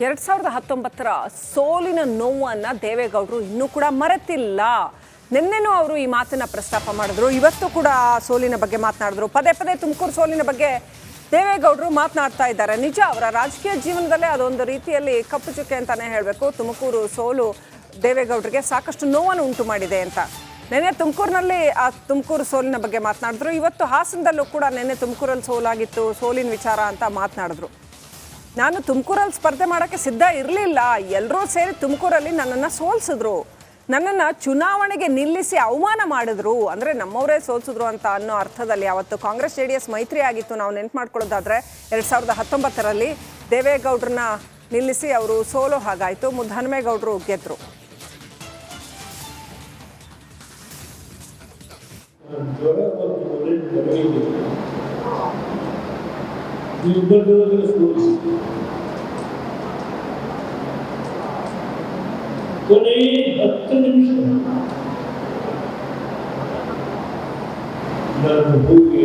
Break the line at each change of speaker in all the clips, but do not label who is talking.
2019ರ ಸೋಲಿನ ನೋವನ್ನು ದೇವೇಗೌಡರು ಇನ್ನೂ ಕೂಡ ಮರೆತಿಲ್ಲ. ನಿನ್ನೆನೂ ಅವರು ಈ ಮಾತನ್ನ ಪ್ರಸ್ತಾಪ ಮಾಡಿದ್ರು, ಇವತ್ತು ಕೂಡ ಸೋಲಿನ ಬಗ್ಗೆ ಮಾತನಾಡಿದ್ರು. ಪದೇ ಪದೇ ತುಮಕೂರು ಸೋಲಿನ ಬಗ್ಗೆ ದೇವೇಗೌಡರು ಮಾತನಾಡ್ತಾ ಇದ್ದಾರೆ. ನಿಜ, ಅವರ ರಾಜಕೀಯ ಜೀವನದಲ್ಲೇ ಅದೊಂದು ರೀತಿಯಲ್ಲಿ ಕಪ್ಪು ಚುಕ್ಕೆ ಅಂತಾನೆ ಹೇಳಬೇಕು. ತುಮಕೂರು ಸೋಲು ದೇವೇಗೌಡರಿಗೆ ಸಾಕಷ್ಟು ನೋವನ್ನು ಉಂಟು ಮಾಡಿದೆ ಅಂತ. ನೆನ್ನೆ ತುಮಕೂರಿನಲ್ಲಿ ಆ ತುಮಕೂರು ಸೋಲಿನ ಬಗ್ಗೆ ಮಾತನಾಡಿದ್ರು. ಇವತ್ತು ಹಾಸನದಲ್ಲೂ ಕೂಡ ನೆನ್ನೆ ತುಮಕೂರಲ್ಲಿ ಸೋಲಾಗಿತ್ತು, ಸೋಲಿನ ವಿಚಾರ ಅಂತ ಮಾತನಾಡಿದ್ರು. ನಾನು ತುಮಕೂರಲ್ಲಿ ಸ್ಪರ್ಧೆ ಮಾಡೋಕ್ಕೆ ಸಿದ್ಧ ಇರಲಿಲ್ಲ, ಎಲ್ಲರೂ ಸೇರಿ ತುಮಕೂರಲ್ಲಿ ನನ್ನನ್ನು ಸೋಲಿಸಿದ್ರು, ನನ್ನನ್ನು ಚುನಾವಣೆಗೆ ನಿಲ್ಲಿಸಿ ಅವಮಾನ ಮಾಡಿದ್ರು, ಅಂದರೆ ನಮ್ಮವರೇ ಸೋಲಿಸಿದ್ರು ಅಂತ ಅನ್ನೋ ಅರ್ಥದಲ್ಲಿ. ಅವತ್ತು ಕಾಂಗ್ರೆಸ್ JDS ಮೈತ್ರಿ ಆಗಿತ್ತು. ನಾವು ನೆನ್ಪು ಮಾಡ್ಕೊಳ್ಳೋದಾದರೆ 2019ರಲ್ಲಿ ದೇವೇಗೌಡರನ್ನ ನಿಲ್ಲಿಸಿ ಅವರು ಸೋಲೋ ಹಾಗಾಯಿತು, ಮುದ್ದಹನುಮೇಗೌಡರು ಗೆದ್ರು.
ಕೊನೆ 10 ನಿಮಿಷ ನಾನು ಹೋಗಿ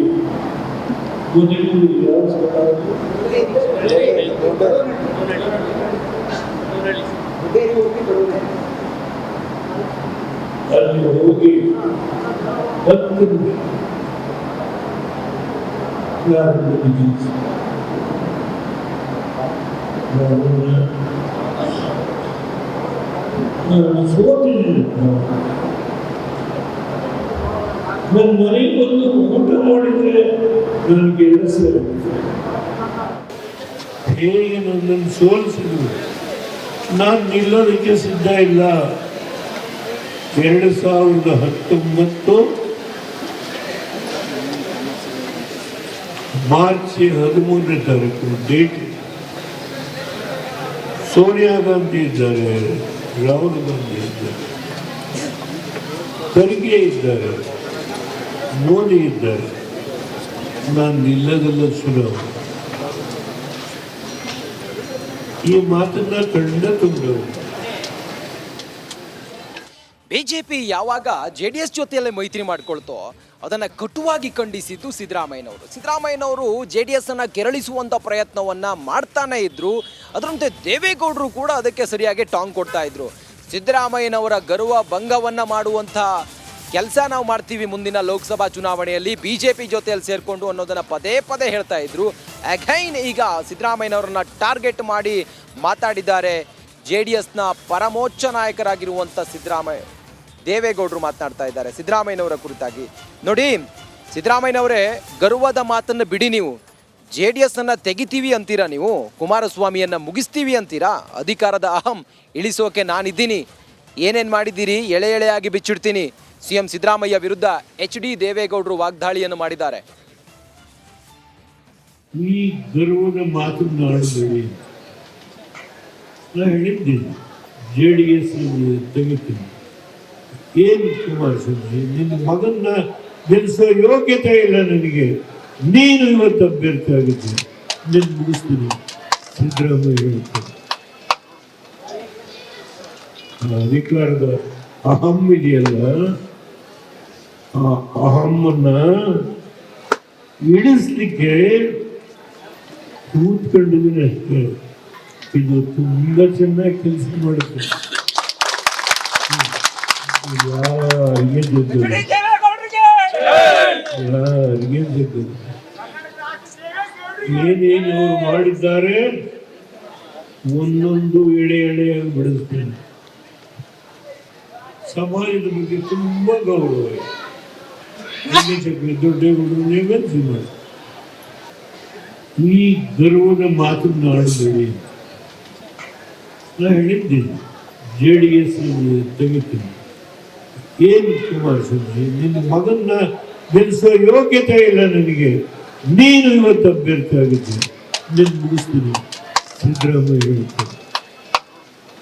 ಅಲ್ಲಿ ಹೋಗಿ 10 ನಿಮಿಷ ನನ್ನ ಮನೆಗೆ ಬಂದು ಊಟ ಮಾಡಿದ್ರೆ ನನಗೆ ಹೇಗೆ ನನ್ನನ್ನು ಸೋಲಿಸಿದ್ರು. ನಾನು ನಿಲ್ಲೋದಕ್ಕೆ ಸಿದ್ಧ ಇಲ್ಲ. 2019 ಮಾರ್ಚ್ 13ನೇ ತಾರೀಕು ಡೇಟ್. ಸೋನಿಯಾ ಗಾಂಧಿ ಇದ್ದಾರೆ, ರಾಹುಲ್ ಗಾಂಧಿ ಇದ್ದಾರೆ, ಖರ್ಗೆ ಇದ್ದಾರೆ, ಮೋದಿ ಇದ್ದಾರೆ. ನಾನು ನಿಲ್ಲದಲ್ಲ ಸುಲಭ. ಈ ಮಾತನ್ನ ಕಂಡ ತುಂಬಿದವರು.
ಬಿಜೆಪಿ ಯಾವಾಗ JDS ಜೊತೆಯಲ್ಲೇ ಮೈತ್ರಿ ಮಾಡ್ಕೊಳ್ತೋ ಅದನ್ನ ಕಟುವಾಗಿ ಖಂಡಿಸಿದ್ದು ಸಿದ್ದರಾಮಯ್ಯನವರು JDS ಅನ್ನ ಕೆರಳಿಸುವಂತ ಪ್ರಯತ್ನವನ್ನ ಮಾಡ್ತಾನೆ ಇದ್ರು. ಅದರಂತೆ ದೇವೇಗೌಡರು ಕೂಡ ಅದಕ್ಕೆ ಸರಿಯಾಗಿ ಟಾಂಗ್ ಕೊಡ್ತಾ ಇದ್ರು. ಸಿದ್ದರಾಮಯ್ಯನವರ ಗರ್ವ ಭಂಗವನ್ನ ಮಾಡುವಂತ ಕೆಲಸ ನಾವು ಮಾಡ್ತೀವಿ ಮುಂದಿನ ಲೋಕಸಭಾ ಚುನಾವಣೆಯಲ್ಲಿ ಬಿಜೆಪಿ ಜೊತೆಯಲ್ಲಿ ಸೇರ್ಕೊಂಡು ಅನ್ನೋದನ್ನ ಪದೇ ಪದೇ ಹೇಳ್ತಾ ಇದ್ರು. ಅಗೈನ್ ಈಗ ಸಿದ್ದರಾಮಯ್ಯನವರನ್ನ ಟಾರ್ಗೆಟ್ ಮಾಡಿ ಮಾತಾಡಿದ್ದಾರೆ. JDSನ ಪರಮೋಚ್ಚ ನಾಯಕರಾಗಿರುವಂಥ ದೇವೇಗೌಡರು ಮಾತನಾಡ್ತಾ ಇದ್ದಾರೆ ಸಿದ್ದರಾಮಯ್ಯನವರ ಕುರಿತಾಗಿ. ನೋಡಿ ಸಿದ್ದರಾಮಯ್ಯನವರೇ, ಗರ್ವದ ಮಾತನ್ನು ಬಿಡಿ. ನೀವು JDS ಅನ್ನ ತೆಗಿತೀವಿ ಅಂತೀರಾ, ನೀವು ಕುಮಾರಸ್ವಾಮಿಯನ್ನ ಮುಗಿಸ್ತೀವಿ ಅಂತೀರಾ. ಅಧಿಕಾರದ ಅಹಂ ಇಳಿಸೋಕೆ ನಾನಿದ್ದೀನಿ, ಏನೇನು ಮಾಡಿದ್ದೀರಿ ಎಳೆ ಎಳೆಯಾಗಿ ಬಿಚ್ಚಿಡ್ತೀನಿ. CM ಸಿದ್ದರಾಮಯ್ಯ ವಿರುದ್ಧ HD ದೇವೇಗೌಡರು ವಾಗ್ದಾಳಿಯನ್ನು ಮಾಡಿದ್ದಾರೆ.
ಈ ಗರ್ವದ ಮಾತನಾಡಬೇಡಿ. ನಾನು ಹೇಳಿದ್ದೀನಿ JDS ತೆಗಿತೀನಿ. ಏನು ಕುಮಾರಸ್ವಾಮಿ, ನಿನ್ನ ಮಗನ್ನ ಗೆಲ್ಲಿಸೋ ಯೋಗ್ಯತೆ ಇಲ್ಲ ನನಗೆ, ನೀನು ಇವತ್ತು ಅಭ್ಯರ್ಥಿ ಆಗಿದ್ದೆ, ನಿನ್ನ ಮುಗಿಸ್ತೀನಿ ಸಿದ್ದರಾಮಯ್ಯ ಹೇಳ್ತಾರೆ. ಅಧಿಕಾರದ ಅಹಂ ಇದೆಯಲ್ಲ, ಆ ಅಹಮ್ಮನ್ನ ಇಳಿಸ್ಲಿಕ್ಕೆ ಕೂತ್ಕೊಂಡಿದ್ದೀನಿ ಅಷ್ಟೇ. ಇದು ತುಂಬಾ ಚೆನ್ನಾಗಿ ಕೆಲಸ ಮಾಡುತ್ತೆ. ಯಾರಿಗೆ ಗೆದ್ದದು, ಯಾರಿಗೆ ಗೆದ್ದದು, ಏನೇನು ಅವರು ಮಾಡಿದ್ದಾರೆ ಒಂದೊಂದು ಎಳೆ ಎಳೆಯಾಗಿ ಬಿಡಿಸ್ತೇನೆ. ಸಮಾಜದ ಬಗ್ಗೆ ತುಂಬಾ ಗೌರವ ಇದೆ. ದೊಡ್ಡೇಗೌಡರನ್ನೇ ಮೆಚ್ಚಿ ಮಾಡಿ. ಈ ಗರ್ವದ ಮಾತನಾಡಬೇಡಿ. ನಾನು ಹೇಳಿದ್ದೀನಿ JDS ತೆಗಿತೀನಿ. ಏನು ಕುಮಾರಸ್ವಾಮಿ, ನಿನ್ನ ಮಗನ್ನ ಗೆಲ್ಲಿಸೋ ಯೋಗ್ಯತೆ ಇಲ್ಲ ನನಗೆ, ನೀನು ಇವತ್ತು ಅಭ್ಯರ್ಥಿ ಆಗಿದ್ದೆ, ನಿನ್ನ ಮುಗಿಸ್ತೀನಿ ಸಿದ್ದರಾಮಯ್ಯ ಹೇಳ್ತಾರೆ.